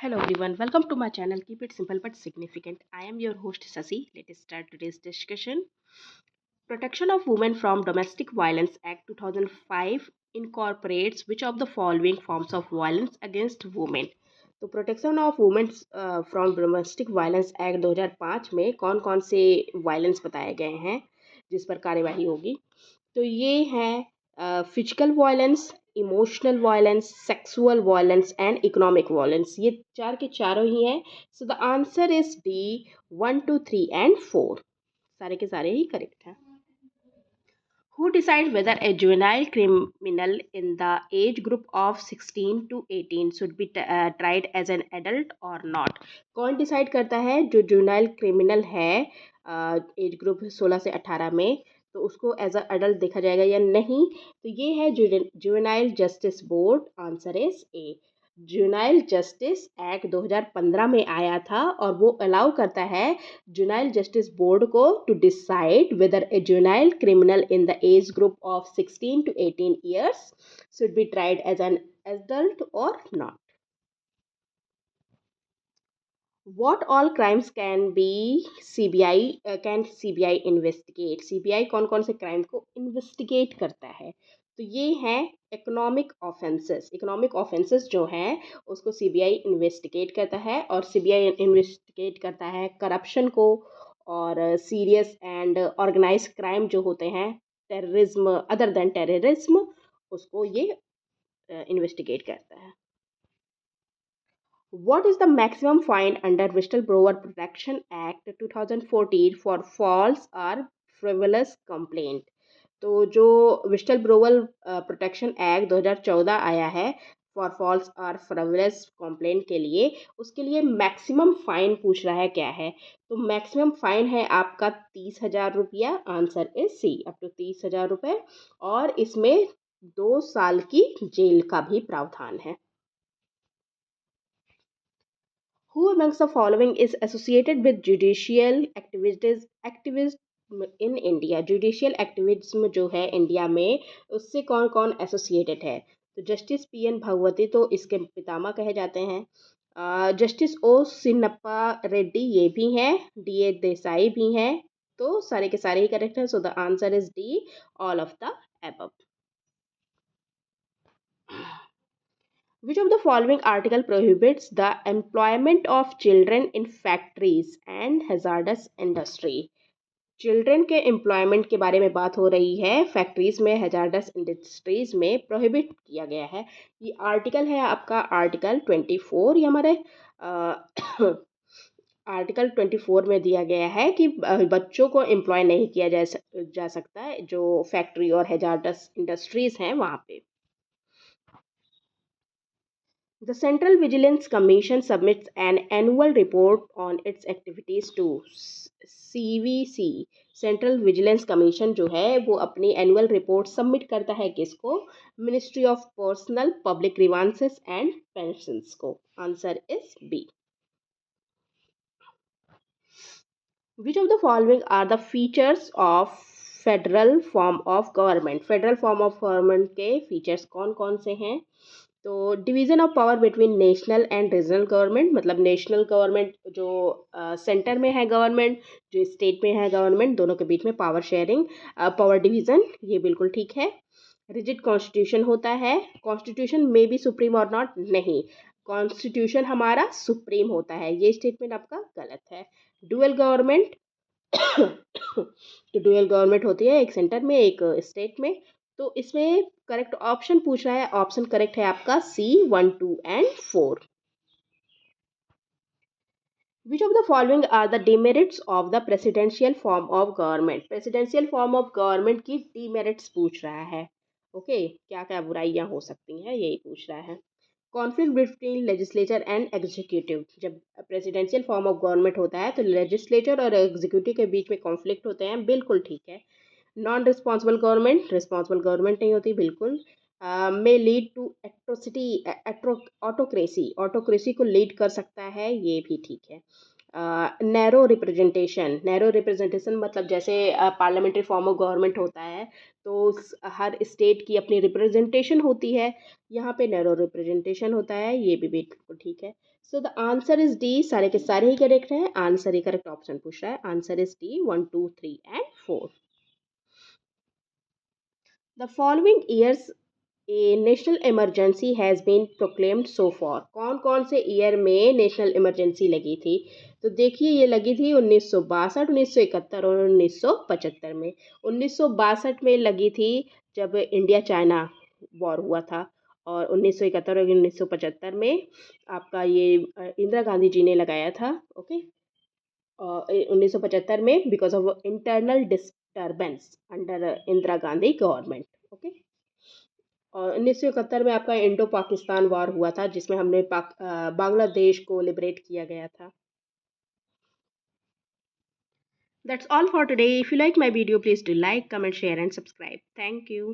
Hello everyone, welcome to my channel. Keep it simple but significant. I am your host Sasi. Let us start today's discussion. Protection of Women from Domestic Violence Act 2005 incorporates which of the following forms of violence against women? तो protection of women's from domestic violence act 2005 में कौन कौन से violence बताए गए हैं जिस पर कार्यवाही होगी। तो ये है physical violence, emotional violence, sexual violence and economic violence. ये चार के चारों ही हैं। सो the answer is D 1, 2, 3 and 4। सारे के सारे ही करेक्ट हैं। Who decides whether a juvenile criminal in the age group of 16 to 18 should be tried as an adult or not? कौन डिसाइड करता है जो जुवेनाइल क्रिमिनल है एज ग्रुप 16 से 18 में, तो उसको एज अ अडल्ट देखा जाएगा या नहीं? तो ये है juvenile justice board. Answer is A. Juvenile justice act 2015 में आया था और वो अलाउ करता है जुवेनाइल जस्टिस बोर्ड को to decide whether a juvenile criminal in the age group of 16 to 18 years should be tried as an adult or not. What all crimes can be CBI investigate? CBI कौन कौन से crime को investigate करता है? तो ये हैं economic offences. Economic offences जो हैं उसको सीबीआई इन्वेस्टिगेट करता है, और सीबीआई इन्वेस्टिगेट करता है करप्शन को, और सीरियस एंड ऑर्गेनाइज क्राइम जो होते हैं, टेररिज्म, अदर देन टेररिज्म, उसको ये इन्वेस्टिगेट करता है। What is the maximum fine under Whistleblower Protection Act 2014 for false or frivolous complaint? तो जो विस्टल ब्रोवल प्रोटेक्शन एक्ट 2014 आया है फॉर फॉल्स और फ्रिवलस कंप्लेंट के लिए, उसके लिए मैक्सिमम फाइन पूछ रहा है क्या है। तो मैक्सिमम फाइन है आपका 30,000 रुपया। Answer is C, up to 30,000 रुपये, और इसमें 2 साल की जेल का भी प्रावधान है। Who amongst the following is associated with judicial activism in India? Judicial activism जो है इंडिया में, उससे कौन कौन एसोसिएटेड है? तो जस्टिस पीएन भगवती तो इसके पितामह कहे जाते हैं। जस्टिस ओ सिन्नप्पा रेड्डी ये भी हैं, डीए देसाई भी हैं। तो सारे के सारे ही करेक्ट हैं। सो the answer is D, all of the above. Which of the following article prohibits the employment of children in factories and hazardous industry? Children के एम्प्लॉयमेंट के बारे में बात हो रही है। फैक्ट्रीज में, हैजार्डस इंडस्ट्रीज में प्रोहिबिट किया गया है। ये आर्टिकल है आपका आर्टिकल 24। ये हमारे आर्टिकल 24 में दिया गया है कि बच्चों को एम्प्लॉय नहीं किया जा सकता है जो फैक्ट्री और हैजार्डस इंडस्ट्रीज हैं वहाँ पे। The Central Vigilance Commission submits an annual report on its activities to CVC। Central vigilance commission जो है वो अपनी एनुअल रिपोर्ट सबमिट करता है किसको? Ministry of personnel public grievances and pensions को। Answer is B. Which of the following are the features of federal form of government? Federal form of government के features कौन कौन से हैं? तो division of power between national and regional government, मतलब national government जो centre में है गवर्नमेंट, जो स्टेट में है गवर्नमेंट, दोनों के बीच में पावर शेयरिंग, पावर डिवीज़न, ये बिल्कुल ठीक है। रिजिड कॉन्स्टिट्यूशन होता है। कॉन्स्टिट्यूशन में भी सुप्रीम और नॉट, नहीं, कॉन्स्टिट्यूशन हमारा सुप्रीम होता है। ये स्टेटमेंट आपका गलत है। डुअल गवर्नमेंट तो डुअल गवर्नमेंट होती है, एक सेंटर में एक स्टेट में। तो इसमें करेक्ट ऑप्शन पूछ रहा है। ऑप्शन करेक्ट है आपका सी, 1, 2 and 4। Which of the following are the demerits of the presidential form of government? Presidential form of government की डीमेरिट्स पूछ रहा है। ओके, क्या क्या बुराइयां हो सकती हैं, यही पूछ रहा है। Conflict between legislature and executive, जब प्रेसिडेंशियल फॉर्म ऑफ गवर्नमेंट होता है तो लेजिस्लेचर और एग्जीक्यूटिव के बीच में कॉन्फ्लिक्ट होते हैं, बिल्कुल ठीक है। Non responsible government, responsible government नहीं होती, बिल्कुल। May lead to atrocity, autocracy, autocracy को लीड कर सकता है, ये भी ठीक है। नैरो रिप्रेजेंटेशन मतलब जैसे पार्लियामेंट्री फॉर्म ऑफ गवर्नमेंट होता है, तो हर स्टेट की अपनी रिप्रेजेंटेशन होती है। यहाँ पे नैरो रिप्रेजेंटेशन होता है, ये भी बिल्कुल ठीक है। So the answer is D, सारे के सारे ही करेक्ट हैं। आंसर ही करेक्ट ऑप्शन पूछ रहा है, answer is D 1 2 3 and 4। The following years a national emergency has been proclaimed so far. कौन कौन से ईयर में नेशनल इमरजेंसी लगी थी? तो देखिए, ये लगी थी 1962, 1971 और 1975 में। 1962 में लगी थी जब इंडिया चाइना वॉर हुआ था, और 1971 और 1975 में आपका ये इंदिरा गांधी जी ने लगाया था। ओके, 1975 में because of internal disturbance under Indira Gandhi government. Okay, और 1971 में आपका इंडो पाकिस्तान वॉर हुआ था, जिसमें हमने बांग्लादेश को लिबरेट किया गया था। That's all for today. If you like my video, please do like, comment, share and subscribe. Thank you.